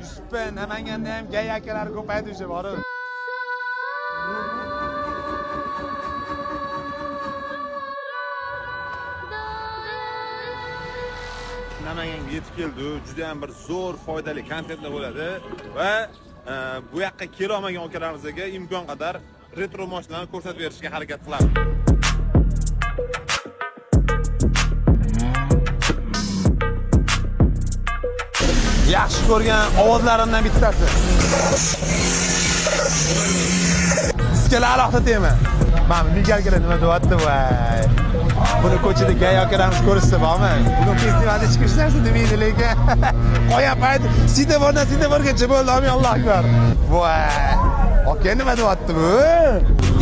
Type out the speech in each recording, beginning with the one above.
Yusufpa Namanganda ham gay akalar ko'paydi o'sha borib. Namanganga yetib keldi. Juda ham bir zo'r, foydali kontentlar bo'ladi va bu yoqqa kela olmagan akalarimizga imkon qadar retro mashinalarni ko'rsatib berishga harakat qilamiz. Yaxshi ko'rgan ovozlarimdan bittasi. Sizga alohida tema. Mana migalgalar nima deyapti voy. Buni ko'chada gay akalarimiz ko'rishsa bormi? Bugun festivalda chiqish narsa demaydi lekin. Qo'yapaydi. Sitaborgacha bo'ldi, Allohu akbar. Voy. Aka nima deyapti bu?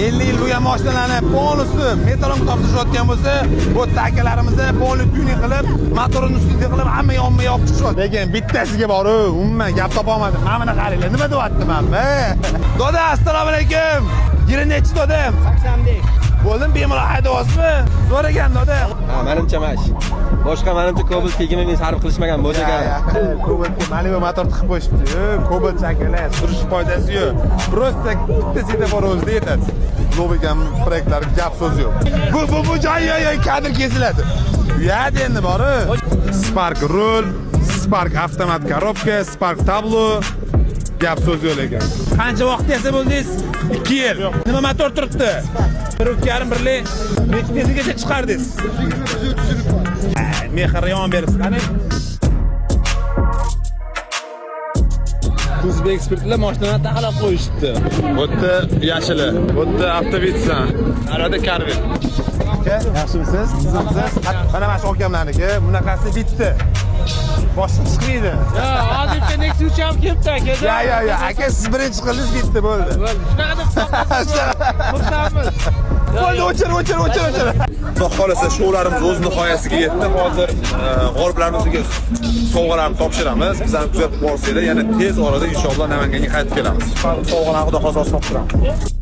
50 yil bo'lgan mashinalarni polisi metalon topshirayotgan bo'lsa, bu akalarimizni poli tuning qilib, motorini ustida qilib, hamma yonma yoqib chiqishadi. Lekin bittasiga bor-ku, umuman gap topa olmadim. Mana buni qaranglar, nima deyapti mana? Doda, assalomu alaykum. Yeri nechi dodam? 80 dek. Bo'ldim, bemalol haydayapsizmi? So'ragan dodam. Ha, menimcha mash. Boshqa menimcha Cobalt tegimi men sarf qilishmagan bo'lsa kerak. Cobaltga Malibu motor tiqib qo'yishibdi. Cobalt chakalar, surish foydasi yo'q. Prosta bitta bor o'zida yetadi. Lobigan proyektlar gap so'z yo'q. Bu joy kadr kesiladi. Uyat endi bor-ku. Spark rul, Spark avtomat korobka, Spark tablo. Gap so'z yo'q ekan. Qancha vaqt yasa bo'ldingiz? 2 yil. Nima motor turibdi? 1.5 birli necha tezgacha chiqardingiz? Mehr yon bersiz. Qani? O'zbek ekspertlar mashinani taqalab qo'yishibdi. Bu yerda yashili, bu yerda avtobitsa, arada Carvel. Yaxshimisiz? Sizimsiz? Mana mana shu okamlarniki, bunaqasi bitta. Boshqa chiqmaydi. Ya, hozircha Nexus ham kelibdi aka. Ya, aka siz birinchi qildingiz bitta bo'ldi. Shunaqa deb xursandmiz. Bo'ldi, o'chir. Xudo xolasa shoularimiz o'z nihoyasiga yetdi. Hozir g'oliblarimizga sovg'alarni topshiramiz. Bizlarni kuzatib borsanglar, yana tez orada inshaalloh Namanganga qaytib kelamiz. Sovg'alarni xudo xolasa topshiramiz.